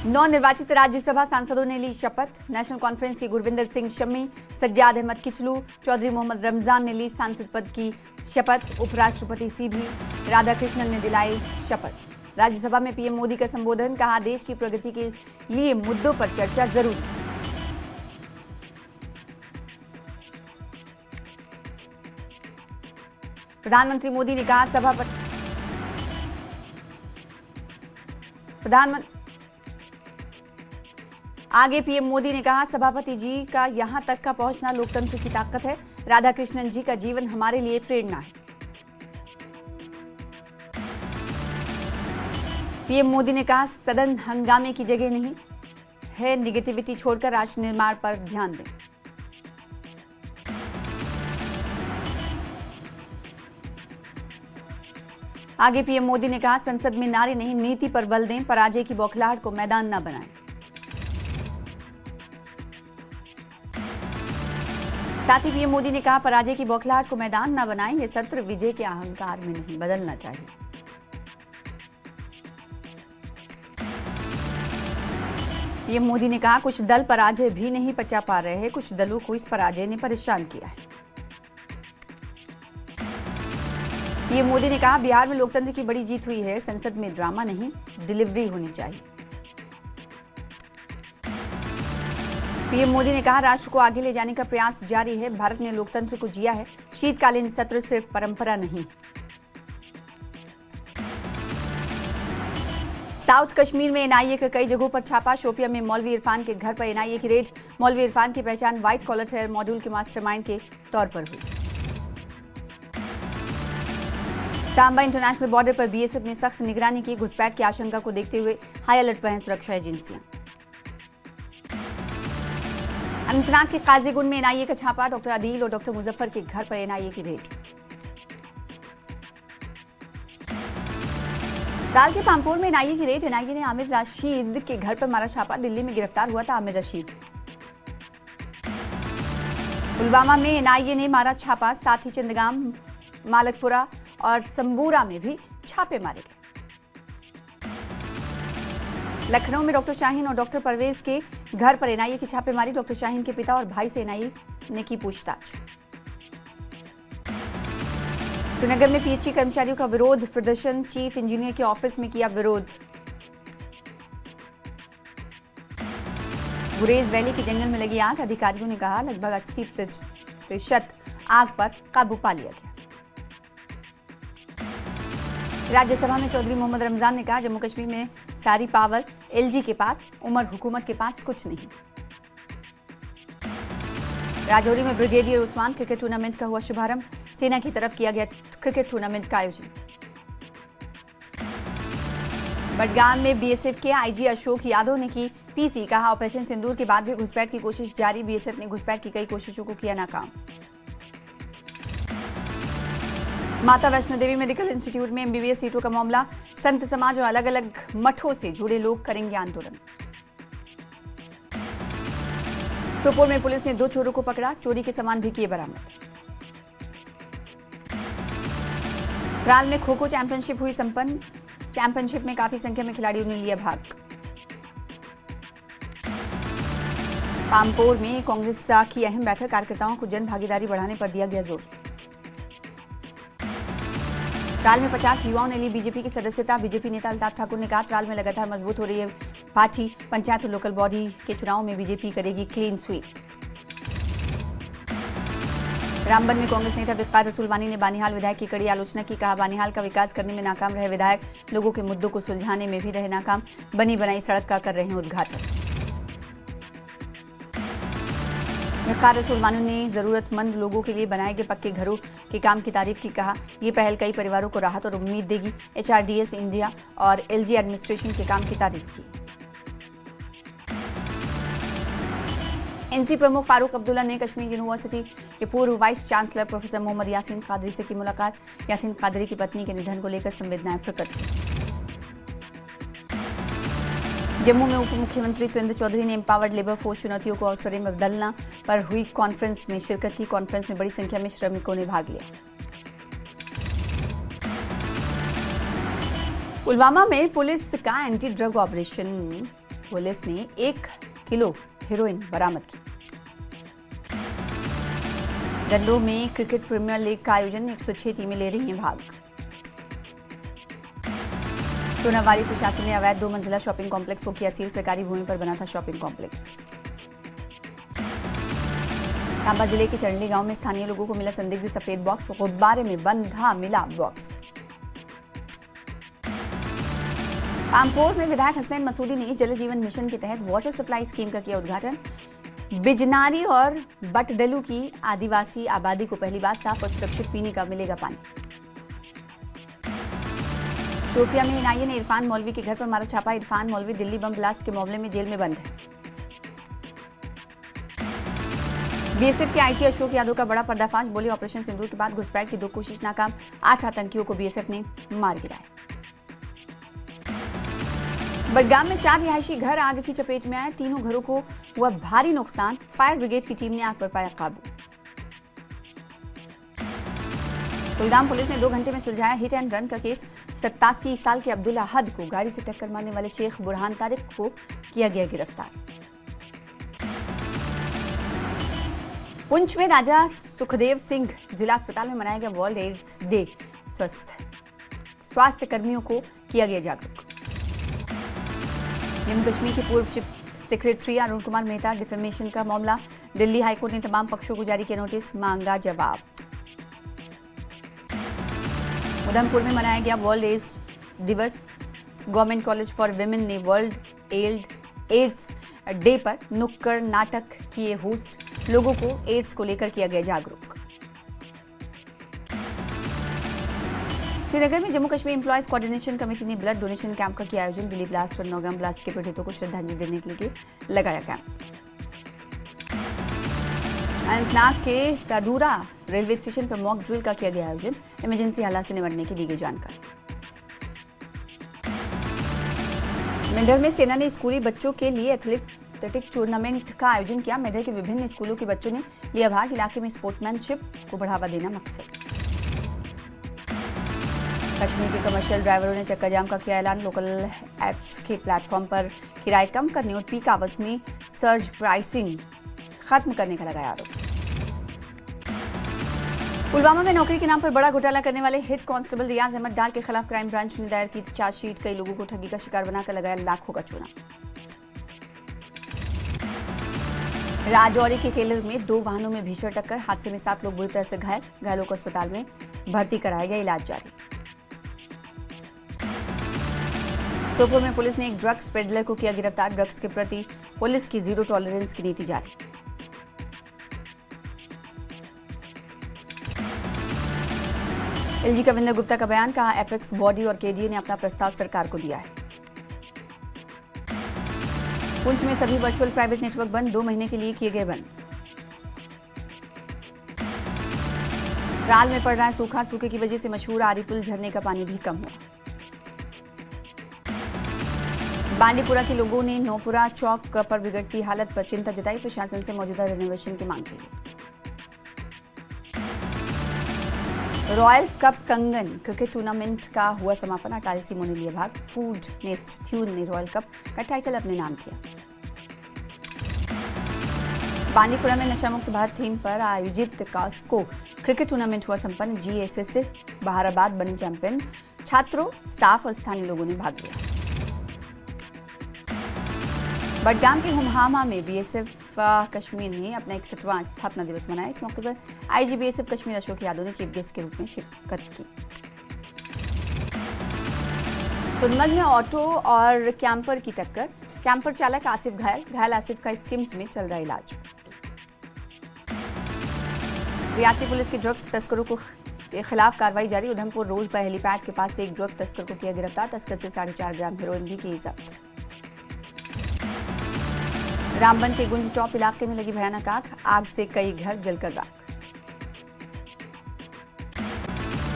नवनिर्वाचित राज्यसभा सांसदों ने ली शपथ। नेशनल कॉन्फ्रेंस के गुरविंदर सिंह शम्मी, सज्जाद अहमद किचलू, चौधरी मोहम्मद रमजान ने ली सांसद पद की शपथ। उपराष्ट्रपति सीवी राधाकृष्णन ने दिलाई शपथ। राज्यसभा में पीएम मोदी का संबोधन, कहा देश की प्रगति के लिए मुद्दों पर चर्चा जरूरी। प्रधानमंत्री मोदी ने कहा आगे पीएम मोदी ने कहा सभापति जी का यहां तक का पहुंचना लोकतंत्र की ताकत है। राधाकृष्णन जी का जीवन हमारे लिए प्रेरणा है। पीएम मोदी ने कहा सदन हंगामे की जगह नहीं है, निगेटिविटी छोड़कर राष्ट्र निर्माण पर ध्यान दें। आगे पीएम मोदी ने कहा संसद में नारे नहीं नीति पर बल दें, पराजय की बौखलाहट को मैदान न बनाएं। साथ ही पीएम मोदी ने कहा पराजय की बौखलाहट को मैदान न बनाएं, यह सत्र विजय के अहंकार में नहीं बदलना चाहिए। पीएम मोदी ने कहा कुछ दल पराजय भी नहीं पचा पा रहे हैं, कुछ दलों को इस पराजय ने परेशान किया है। पीएम मोदी ने कहा बिहार में लोकतंत्र की बड़ी जीत हुई है, संसद में ड्रामा नहीं डिलीवरी होनी चाहिए। पीएम मोदी ने कहा राष्ट्र को आगे ले जाने का प्रयास जारी है, भारत ने लोकतंत्र को जिया है, शीतकालीन सत्र सिर्फ परंपरा नहीं। साउथ कश्मीर में एनआईए के कई जगहों पर छापा, शोपिया में मौलवी इरफान के घर पर एनआईए की रेड। मौलवी इरफान की पहचान व्हाइट कॉलर टेरर मॉड्यूल के मास्टरमाइंड के तौर पर हुई। सांबा इंटरनेशनल बॉर्डर पर बीएसएफ ने सख्त निगरानी की, घुसपैठ की आशंका को देखते हुए हाई अलर्ट पर हैं सुरक्षा एजेंसियां। अनंतनाग के काजीगुंड में एनआईए का छापा, डॉक्टर आदिल और डॉक्टर मुजफ्फर के घर पर एनआईए की रेड। दाल के पामपोर में एनआईए की रेड, एनआईए ने आमिर रशीद के घर पर मारा छापा, दिल्ली में गिरफ्तार हुआ था आमिर रशीद। पुलवामा में एनआईए ने मारा छापा, साथ ही चंदगाम, मालकपुरा और संबूरा में भी छापे मारे गए। लखनऊ में डॉक्टर शाहीन और डॉक्टर परवेज के घर पर एनआईए की छापेमारी, डॉक्टर शाहीन के पिता और भाई से एनआईए ने की पूछताछ। श्रीनगर में पीएचई कर्मचारियों का विरोध प्रदर्शन, चीफ इंजीनियर के ऑफिस में किया विरोध। गुरेज वैली के जंगल में लगी आग, अधिकारियों ने कहा लगभग 80% आग पर काबू पा लिया गया। राज्यसभा में चौधरी मोहम्मद रमजान ने कहा जम्मू कश्मीर में सारी पावर एलजी के पास, उमर हुकूमत के पास कुछ नहीं। राजौरी में ब्रिगेडियर उस्मान क्रिकेट टूर्नामेंट का हुआ शुभारंभ, सेना की तरफ किया गया क्रिकेट टूर्नामेंट का आयोजन। बडगाम में बीएसएफ के आईजी अशोक यादव ने की पीसी, कहा ऑपरेशन सिंदूर के बाद भी घुसपैठ की कोशिश जारी, बीएसएफ ने घुसपैठ की कई कोशिशों को किया नाकाम। माता वैष्णो देवी मेडिकल इंस्टीट्यूट में एमबीबीएस सीटों का मामला, संत समाज और अलग अलग मठों से जुड़े लोग करेंगे आंदोलन। सोपोर में पुलिस ने 2 चोरों को पकड़ा, चोरी के सामान भी किए बरामद। त्राल में खो खो चैंपियनशिप हुई संपन्न, चैंपियनशिप में काफी संख्या में खिलाड़ियों ने लिया भाग। पामपोर में कांग्रेस की अहम बैठक, कार्यकर्ताओं को जन भागीदारी बढ़ाने पर दिया गया जोर। त्राल में 50 युवाओं ने ली बीजेपी की सदस्यता, बीजेपी नेता अल्ताफ ठाकुर ने कहा त्राल में लगातार मजबूत हो रही है पार्टी, पंचायत और लोकल बॉडी के चुनाव में बीजेपी करेगी क्लीन स्वीप। रामबन में कांग्रेस नेता वक़ार रसूल वानी ने बानिहाल विधायक की कड़ी आलोचना की, कहा बानिहाल का विकास करने में नाकाम रहे विधायक, लोगों के मुद्दों को सुलझाने में भी रहे नाकाम, बनी बनाई सड़क का कर रहे हैं उद्घाटन। वक़ार रसूल वानी ने जरूरतमंद लोगों के लिए बनाए गए पक्के घरों के काम की तारीफ की, कहा यह पहल कई परिवारों को राहत और उम्मीद देगी। एचआरडीएस इंडिया और एलजी एडमिनिस्ट्रेशन के काम की तारीफ की। एनसी प्रमुख फारूक अब्दुल्ला ने कश्मीर यूनिवर्सिटी के पूर्व vice chancellor professor Mohammad Yasin Qadri से की मुलाकात, यासीन कादरी की पत्नी के निधन को लेकर संवेदनाएं प्रकट की। जम्मू में उप मुख्यमंत्री सुरेंद्र चौधरी ने एम्पावर्ड लेबर फोर्स चुनौतियों को अवसरों में बदलना पर हुई कॉन्फ्रेंस में शिरकत की, कॉन्फ्रेंस में बड़ी संख्या में श्रमिकों ने भाग लिया। पुलवामा में पुलिस का एंटी ड्रग ऑपरेशन पुलिस ने 1 किलो हेरोइन बरामद की। डंडों में क्रिकेट प्रीमियर लीग का आयोजन, 106 टीमें ले रही हैं भाग। सोनावारी प्रशासन ने अवैध 2 मंजिला शॉपिंग कॉम्प्लेक्स को किया सील। सरकारी भूमि पर बना था शॉपिंग कॉम्प्लेक्स। सांबा जिले के चंडली गांव में स्थानीय लोगों को मिला संदिग्ध सफेद बॉक्स। गुब्बारे में बंधा मिला बॉक्स। पामपोर में विधायक हसनैन मसूदी ने जल जीवन मिशन के तहत वाटर सप्लाई स्कीम का किया उद्घाटन। बिजनारी और बटडलू की आदिवासी आबादी को पहली बार साफ और सुरक्षित पीने का मिलेगा पानी। शोपिया में एनआईए ने इरफान मौलवी के घर पर मारा छापा। इरफान मौलवी दिल्ली बम ब्लास्ट के मामले में जेल में बंद है। बीएसएफ के आईजी अशोक यादव का बड़ा पर्दाफाश। बोले ऑपरेशन सिंदूर के बाद घुसपैठ की 2 कोशिश नाकाम। 8 आतंकियों को बीएसएफ ने मार गिराया। बडगाम में 4 रिहायशी घर आग की चपेट में आए। 3 घरों को हुआ भारी नुकसान। फायर ब्रिगेड की टीम ने आग पर पाया काबू। कुलगाम पुलिस ने 2 घंटे में सुलझाया हिट एंड रन का केस। 87 साल के अब्दुल अहद को गाड़ी से टक्कर मारने वाले शेख बुरहान तारिक को किया गया गिरफ्तार। पुंछ में राजा सुखदेव सिंह जिला अस्पताल में मनाया गया वर्ल्ड एड्स डे। स्वास्थ्य कर्मियों को किया गया जागरूक। जम्मू कश्मीर के पूर्व chief secretary Arun Kumar Mehta defamation का मामला। दिल्ली हाईकोर्ट ने तमाम पक्षों को जारी किया नोटिस, मांगा जवाब। उधमपुर में मनाया गया वर्ल्ड एड्स दिवस। गवर्नमेंट कॉलेज फॉर विमेन ने वर्ल्ड एड्स डे पर नुक्कड़ नाटक किए होस्ट। लोगों को एड्स को लेकर किया गया जागरूक। श्रीनगर में Jammu Kashmir employees coordination committee ने ब्लड डोनेशन कैंप का किया आयोजन। दिल्ली ब्लास्ट और नौगाम ब्लास्ट के पीड़ितों को श्रद्धांजलि देने के लिए लगाया कैंप। अनंतनाग के सादूरा रेलवे स्टेशन पर मॉक ड्रिल का किया गया आयोजन। इमरजेंसी हालात से निपटने की दी गई जानकारी। मेंढर में सेना ने स्कूली बच्चों के लिए एथलेटिक टूर्नामेंट का आयोजन किया। मेंढर के विभिन्न स्कूलों के बच्चों ने लिया भाग। इलाके में स्पोर्ट्समैनशिप को बढ़ावा देना मकसद। कश्मीर के कमर्शियल ड्राइवरों ने चक्का जाम का किया ऐलान। लोकल ऐप्स के प्लेटफॉर्म पर किराए कम करने और पीक आवर्स में सर्ज प्राइसिंग खत्म करने का लगाया आरोप। पुलवामा में नौकरी के नाम पर बड़ा घोटाला करने वाले हेड कांस्टेबल रियाज अहमद डार के खिलाफ क्राइम ब्रांच ने दायर की चार्जशीट। कई लोगों को ठगी का शिकार बनाकर लगाया लाखों का चूना। राजौरी के केलर में 2 वाहनों में भीषण टक्कर। हादसे में 7 लोग बुरी तरह से घायल। घायलों को अस्पताल में भर्ती कराया गया, इलाज जारी। सोपोर में पुलिस ने एक ड्रग्स पेडलर को किया गिरफ्तार। ड्रग्स के प्रति पुलिस की जीरो टॉलरेंस की नीति जारी। एलजी कविंदर गुप्ता का बयान, कहा एपेक्स बॉडी और केडीए ने अपना प्रस्ताव सरकार को दिया है। पुंछ में सभी वर्चुअल प्राइवेट नेटवर्क बंद, 2 महीने के लिए किए गए बंद। राल में पड़ रहा है सूखा। सूखे की वजह से मशहूर आरीपुल झरने का पानी भी कम हुआ। बांडीपुरा के लोगों ने नौपुरा चौक पर बिगड़ती हालत पर चिंता जताई। प्रशासन से मौजूदा रेनोवेशन की मांग की गई। रॉयल कप कंगन क्रिकेट टूर्नामेंट का हुआ समापन। 48 टीमों ने लिया भाग। फूड नेस्ट थ्यूल ने रॉयल कप का टाइटल अपने नाम किया। बांडीपुरा में नशा मुक्त भारत थीम पर आयोजित कास्को क्रिकेट टूर्नामेंट हुआ संपन्न। जीएसएसएफ बहाराबाद बने चैंपियन। छात्रों, स्टाफ और स्थानीय लोगों ने भाग लिया। बडगाम के हुमहामा में बीएसएफ कश्मीर ने अपना 61वां स्थापना दिवस मनाया। इस मौके पर आईजी बीएसएफ कश्मीर अशोक यादव ने चीफ गेस्ट के रूप में शिरकत की। सोनमर्ग में ऑटो और कैंपर की टक्कर। कैंपर चालक आसिफ घायल आसिफ का स्किम्स में चल रहा इलाज। रियासी पुलिस के ड्रग्स तस्करों के खिलाफ कार्रवाई जारी। उधमपुर रोज पर हेलीपैड के पास से एक ड्रग तस्कर को किया गिरफ्तार। तस्कर से 4.5 ग्राम हेरोइन भी की जब्त। रामबन के गुंज टॉप इलाके में लगी भयानक आग से कई घर जलकर राख।